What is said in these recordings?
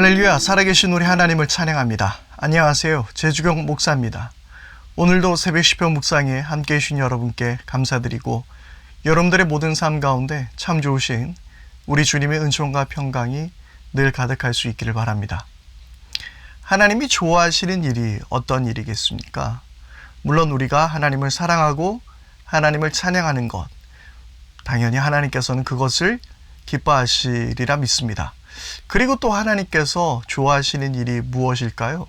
할렐루야, 살아계신 우리 하나님을 찬양합니다. 안녕하세요, 제주경 목사입니다. 오늘도 새벽 시편 묵상에 함께해 주신 여러분께 감사드리고, 여러분들의 모든 삶 가운데 참 좋으신 우리 주님의 은총과 평강이 늘 가득할 수 있기를 바랍니다. 하나님이 좋아하시는 일이 어떤 일이겠습니까? 물론 우리가 하나님을 사랑하고 하나님을 찬양하는 것, 당연히 하나님께서는 그것을 기뻐하시리라 믿습니다. 그리고 또 하나님께서 좋아하시는 일이 무엇일까요?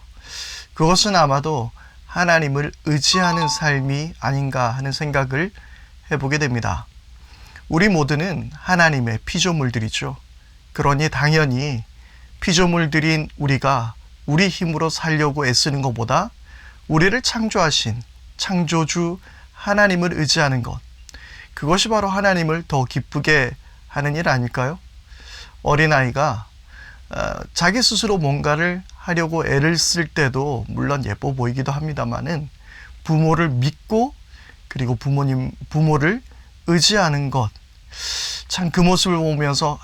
그것은 아마도 하나님을 의지하는 삶이 아닌가 하는 생각을 해보게 됩니다. 우리 모두는 하나님의 피조물들이죠. 그러니 당연히 피조물들인 우리가 우리 힘으로 살려고 애쓰는 것보다 우리를 창조하신 창조주 하나님을 의지하는 것, 그것이 바로 하나님을 더 기쁘게 하는 일 아닐까요? 어린아이가 자기 스스로 뭔가를 하려고 애를 쓸 때도 물론 예뻐 보이기도 합니다만은 부모를 믿고 그리고 부모를 의지하는 것, 참 그 모습을 보면서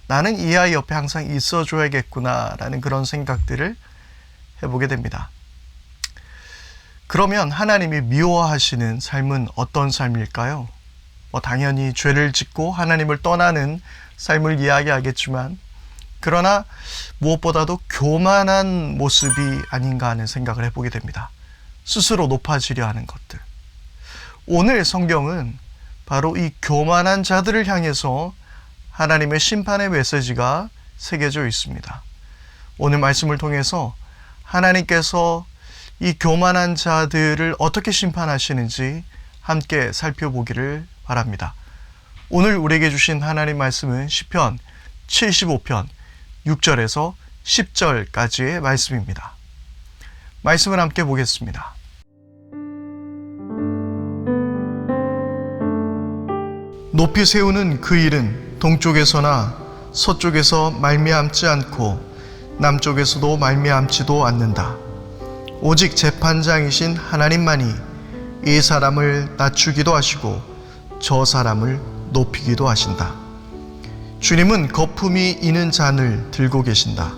나는 이 아이 옆에 항상 있어줘야겠구나 라는 그런 생각들을 해보게 됩니다. 그러면 하나님이 미워하시는 삶은 어떤 삶일까요? 당연히 죄를 짓고 하나님을 떠나는 삶을 이야기하겠지만, 그러나 무엇보다도 교만한 모습이 아닌가 하는 생각을 해보게 됩니다. 스스로 높아지려 하는 것들. 오늘 성경은 바로 이 교만한 자들을 향해서 하나님의 심판의 메시지가 새겨져 있습니다. 오늘 말씀을 통해서 하나님께서 이 교만한 자들을 어떻게 심판하시는지 함께 살펴보기를 바랍니다. 오늘 우리에게 주신 하나님 말씀은 시편 75편 6절에서 10절까지의 말씀입니다. 말씀을 함께 보겠습니다. 높이 세우는 그 일은 동쪽에서나 서쪽에서 말미암지 않고 남쪽에서도 말미암지도 않는다. 오직 재판장이신 하나님만이 이 사람을 낮추기도 하시고 저 사람을 높이기도 하신다. 주님은 거품이 이는 잔을 들고 계신다.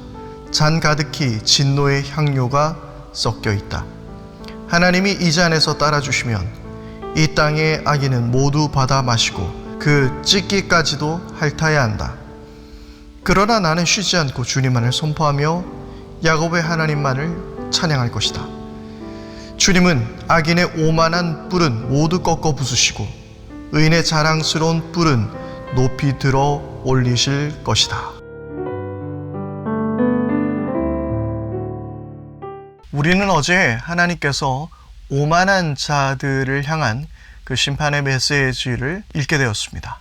잔 가득히 진노의 향료가 섞여 있다. 하나님이 이 잔에서 따라주시면 이 땅의 악인은 모두 받아 마시고 그 찢기까지도 핥아야 한다. 그러나 나는 쉬지 않고 주님만을 선포하며 야곱의 하나님만을 찬양할 것이다. 주님은 악인의 오만한 뿔은 모두 꺾어 부수시고 의인의 자랑스러운 뿔은 높이 들어 올리실 것이다. 우리는 어제 하나님께서 오만한 자들을 향한 그 심판의 메시지를 읽게 되었습니다.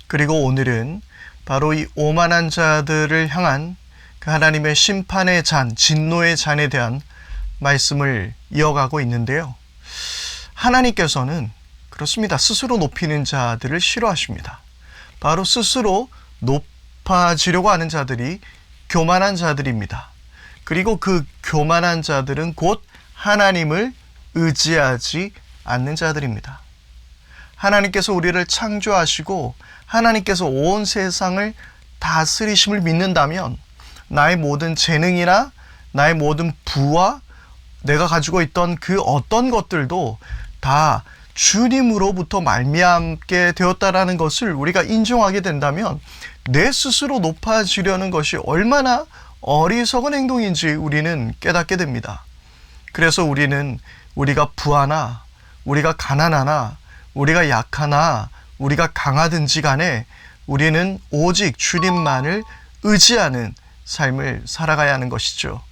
그리고 오늘은 바로 이 오만한 자들을 향한 그 하나님의 심판의 잔, 진노의 잔에 대한 말씀을 이어가고 있는데요. 하나님께서는 그렇습니다. 스스로 높이는 자들을 싫어하십니다. 바로 스스로 높아지려고 하는 자들이 교만한 자들입니다. 그리고 그 교만한 자들은 곧 하나님을 의지하지 않는 자들입니다. 하나님께서 우리를 창조하시고 하나님께서 온 세상을 다스리심을 믿는다면 나의 모든 재능이나 나의 모든 부와 내가 가지고 있던 그 어떤 것들도 다 주님으로부터 말미암게 되었다라는 것을 우리가 인정하게 된다면 내 스스로 높아지려는 것이 얼마나 어리석은 행동인지 우리는 깨닫게 됩니다. 그래서 우리가 부하나 우리가 가난하나 우리가 약하나 우리가 강하든지 간에 우리는 오직 주님만을 의지하는 삶을 살아가야 하는 것이죠.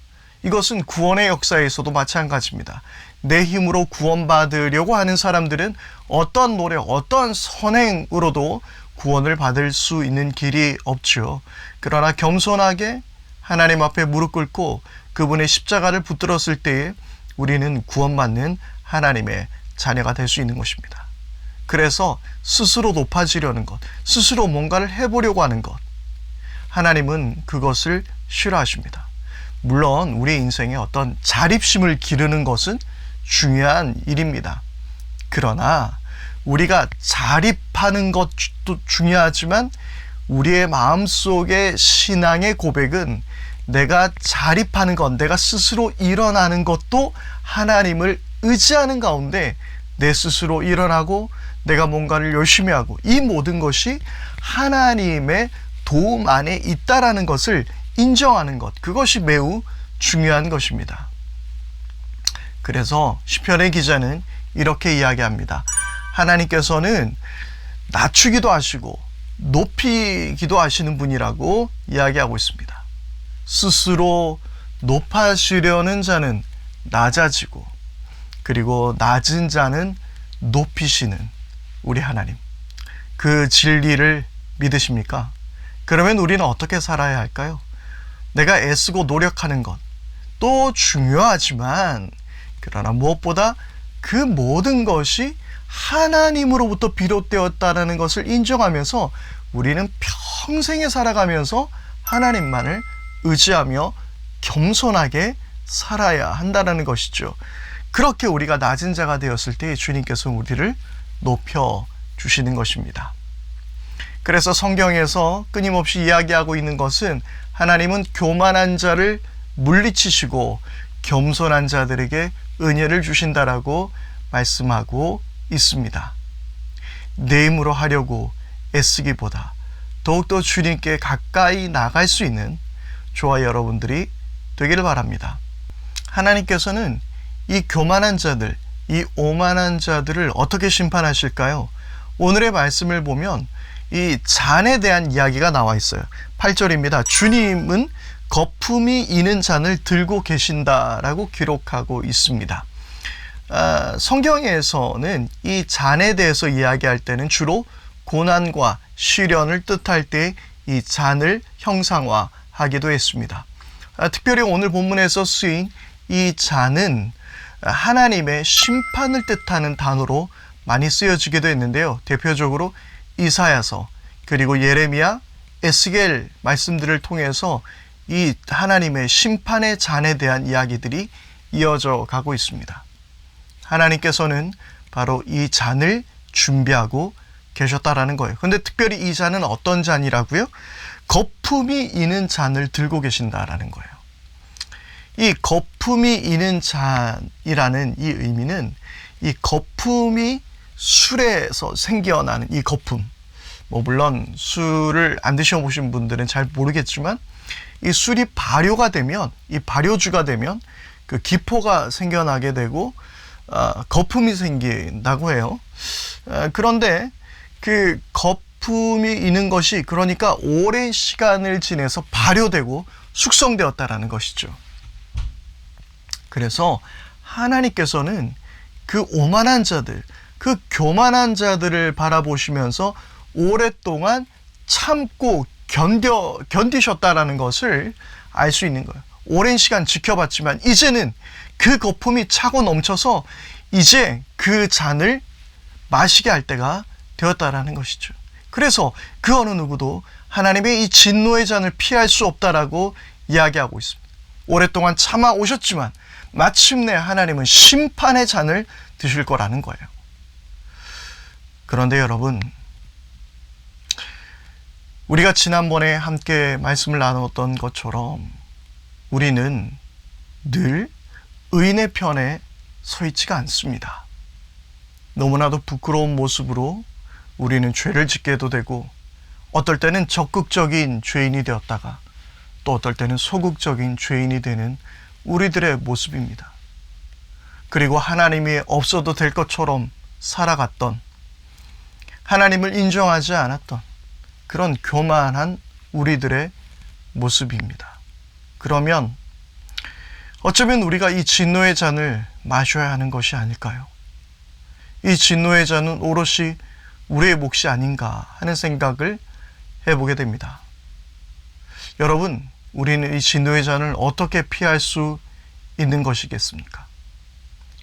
이것은 구원의 역사에서도 마찬가지입니다. 내 힘으로 구원받으려고 하는 사람들은 어떠한 노력, 어떠한 선행으로도 구원을 받을 수 있는 길이 없죠. 그러나 겸손하게 하나님 앞에 무릎 꿇고 그분의 십자가를 붙들었을 때에 우리는 구원받는 하나님의 자녀가 될 수 있는 것입니다. 그래서 스스로 높아지려는 것, 스스로 뭔가를 해보려고 하는 것, 하나님은 그것을 싫어하십니다. 물론 우리 인생에 어떤 자립심을 기르는 것은 중요한 일입니다. 그러나 우리가 자립하는 것도 중요하지만 우리의 마음속의 신앙의 고백은 내가 자립하는 것, 내가 스스로 일어나는 것도 하나님을 의지하는 가운데 내 스스로 일어나고 내가 뭔가를 열심히 하고 이 모든 것이 하나님의 도움 안에 있다라는 것을 인정하는 것, 그것이 매우 중요한 것입니다. 그래서 시편의 기자는 이렇게 이야기합니다. 하나님께서는 낮추기도 하시고 높이기도 하시는 분이라고 이야기하고 있습니다. 스스로 높아지려는 자는 낮아지고 그리고 낮은 자는 높이시는 우리 하나님, 그 진리를 믿으십니까? 그러면 우리는 어떻게 살아야 할까요? 내가 애쓰고 노력하는 것도 중요하지만 그러나 무엇보다 그 모든 것이 하나님으로부터 비롯되었다는 것을 인정하면서 우리는 평생에 살아가면서 하나님만을 의지하며 겸손하게 살아야 한다는 것이죠. 그렇게 우리가 낮은 자가 되었을 때 주님께서 우리를 높여주시는 것입니다. 그래서 성경에서 끊임없이 이야기하고 있는 것은 하나님은 교만한 자를 물리치시고 겸손한 자들에게 은혜를 주신다라고 말씀하고 있습니다. 내 힘으로 하려고 애쓰기보다 더욱더 주님께 가까이 나갈 수 있는 저와 여러분들이 되기를 바랍니다. 하나님께서는 이 교만한 자들, 이 오만한 자들을 어떻게 심판하실까요? 오늘의 말씀을 보면 이 잔에 대한 이야기가 나와 있어요. 8절입니다. 주님은 거품이 이는 잔을 들고 계신다라고 기록하고 있습니다. 성경에서는 이 잔에 대해서 이야기할 때는 주로 고난과 시련을 뜻할 때 이 잔을 형상화하기도 했습니다. 특별히 오늘 본문에서 쓰인 이 잔은 하나님의 심판을 뜻하는 단어로 많이 쓰여지기도 했는데요. 대표적으로 이사야서 그리고 예레미야, 에스겔 말씀들을 통해서 이 하나님의 심판의 잔에 대한 이야기들이 이어져 가고 있습니다. 하나님께서는 바로 이 잔을 준비하고 계셨다라는 거예요. 그런데 특별히 이 잔은 어떤 잔이라고요? 거품이 이는 잔을 들고 계신다라는 거예요. 이 거품이 이는 잔이라는 이 의미는 이 거품이 술에서 생겨나는 이 거품, 물론 술을 안 드셔보신 분들은 잘 모르겠지만 이 술이 발효가 되면, 이 발효주가 되면 그 기포가 생겨나게 되고 거품이 생긴다고 해요. 그런데 그 거품이 있는 것이 그러니까 오랜 시간을 지내서 발효되고 숙성되었다라는 것이죠. 그래서 하나님께서는 그 오만한 자들, 그 교만한 자들을 바라보시면서 오랫동안 참고 견디셨다라는 것을 알 수 있는 거예요. 오랜 시간 지켜봤지만 이제는 그 거품이 차고 넘쳐서 이제 그 잔을 마시게 할 때가 되었다라는 것이죠. 그래서 그 어느 누구도 하나님의 이 진노의 잔을 피할 수 없다라고 이야기하고 있습니다. 오랫동안 참아 오셨지만 마침내 하나님은 심판의 잔을 드실 거라는 거예요. 그런데 여러분, 우리가 지난번에 함께 말씀을 나누었던 것처럼 우리는 늘 의인의 편에 서 있지가 않습니다. 너무나도 부끄러운 모습으로 우리는 죄를 짓게도 되고 어떨 때는 적극적인 죄인이 되었다가 또 어떨 때는 소극적인 죄인이 되는 우리들의 모습입니다. 그리고 하나님이 없어도 될 것처럼 살아갔던, 하나님을 인정하지 않았던 그런 교만한 우리들의 모습입니다. 그러면 어쩌면 우리가 이 진노의 잔을 마셔야 하는 것이 아닐까요? 이 진노의 잔은 오롯이 우리의 몫이 아닌가 하는 생각을 해보게 됩니다. 여러분, 우리는 이 진노의 잔을 어떻게 피할 수 있는 것이겠습니까?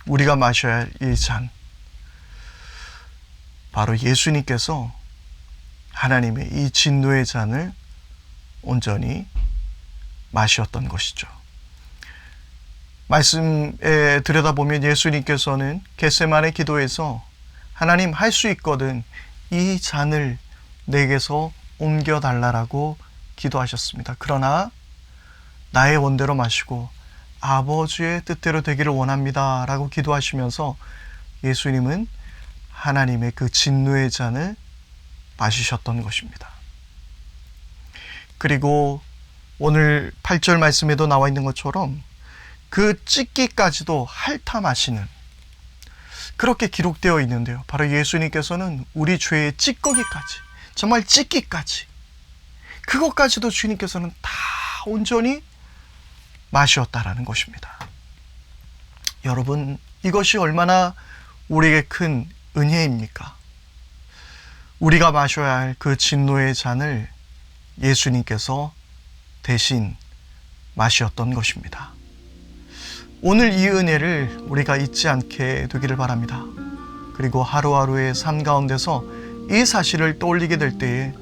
우리가 마셔야 할 이 잔, 바로 예수님께서 하나님의 이 진노의 잔을 온전히 마셨던 것이죠. 말씀에 들여다보면 예수님께서는 겟세마네 기도에서 하나님, 할 수 있거든 이 잔을 내게서 옮겨달라고 기도하셨습니다. 그러나 나의 원대로 마시고 아버지의 뜻대로 되기를 원합니다 라고 기도하시면서 예수님은 하나님의 그 진노의 잔을 마시셨던 것입니다. 그리고 오늘 8절 말씀에도 나와 있는 것처럼 그 찢기까지도 핥아 마시는, 그렇게 기록되어 있는데요. 바로 예수님께서는 우리 죄의 찌꺼기까지, 정말 찢기까지, 그것까지도 주님께서는 다 온전히 마셨다라는 것입니다. 여러분, 이것이 얼마나 우리에게 큰 은혜입니까? 우리가 마셔야 할 그 진노의 잔을 예수님께서 대신 마셨던 것입니다. 오늘 이 은혜를 우리가 잊지 않게 되기를 바랍니다. 그리고 하루하루의 삶 가운데서 이 사실을 떠올리게 될 때에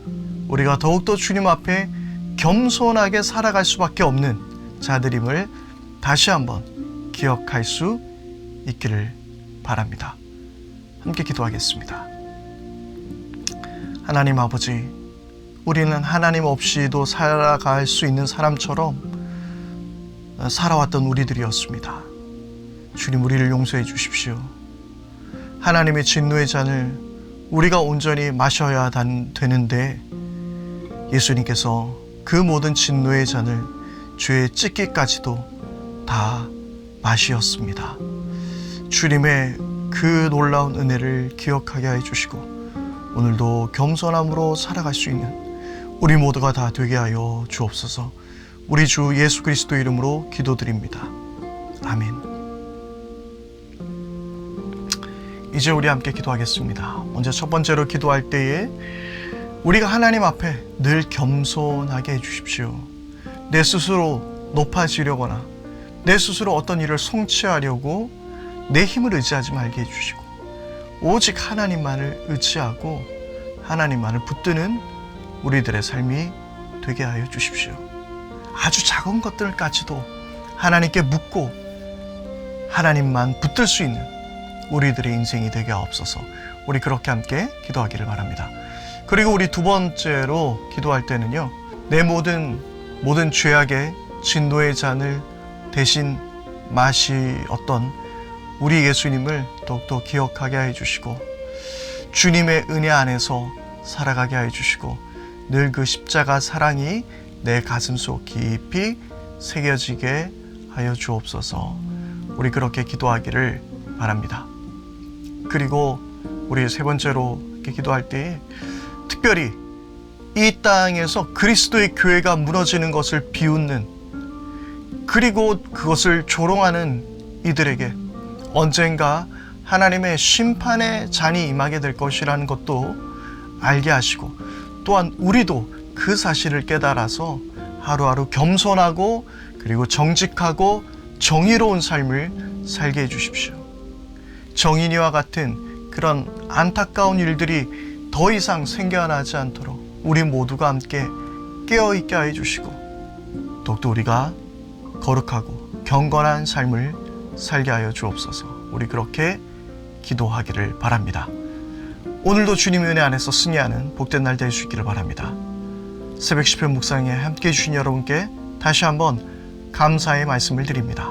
우리가 더욱더 주님 앞에 겸손하게 살아갈 수밖에 없는 자들임을 다시 한번 기억할 수 있기를 바랍니다. 함께 기도하겠습니다. 하나님 아버지, 우리는 하나님 없이도 살아갈 수 있는 사람처럼 살아왔던 우리들이었습니다. 주님, 우리를 용서해 주십시오. 하나님의 진노의 잔을 우리가 온전히 마셔야 되는데 예수님께서 그 모든 진노의 잔을 죄의 찢기까지도 다 마시었습니다. 주님의 그 놀라운 은혜를 기억하게 해 주시고 오늘도 겸손함으로 살아갈 수 있는 우리 모두가 다 되게 하여 주옵소서. 우리 주 예수 그리스도 이름으로 기도드립니다. 아멘. 이제 우리 함께 기도하겠습니다. 먼저 첫 번째로 기도할 때에 우리가 하나님 앞에 늘 겸손하게 해주십시오. 내 스스로 높아지려거나 내 스스로 어떤 일을 성취하려고 내 힘을 의지하지 말게 해주시고 오직 하나님만을 의지하고 하나님만을 붙드는 우리들의 삶이 되게 하여 주십시오. 아주 작은 것들까지도 하나님께 묻고 하나님만 붙들 수 있는 우리들의 인생이 되게 하옵소서. 우리 그렇게 함께 기도하기를 바랍니다. 그리고 우리 두 번째로 기도할 때는요, 내 모든 죄악의 진노의 잔을 대신 마시었던 우리 예수님을 더욱더 기억하게 해주시고 주님의 은혜 안에서 살아가게 해주시고 늘 그 십자가 사랑이 내 가슴속 깊이 새겨지게 하여 주옵소서. 우리 그렇게 기도하기를 바랍니다. 그리고 우리 세 번째로 이렇게 기도할 때 특별히 이 땅에서 그리스도의 교회가 무너지는 것을 비웃는, 그리고 그것을 조롱하는 이들에게 언젠가 하나님의 심판의 잔이 임하게 될 것이라는 것도 알게 하시고, 또한 우리도 그 사실을 깨달아서 하루하루 겸손하고 그리고 정직하고 정의로운 삶을 살게 해주십시오. 정인이와 같은 그런 안타까운 일들이 더 이상 생겨나지 않도록 우리 모두가 함께 깨어있게 해주시고 더욱더 우리가 거룩하고 경건한 삶을 살게 하여 주옵소서. 우리 그렇게 기도하기를 바랍니다. 오늘도 주님의 은혜 안에서 승리하는 복된 날 될 수 있기를 바랍니다. 새벽 시편 묵상에 함께해 주신 여러분께 다시 한번 감사의 말씀을 드립니다.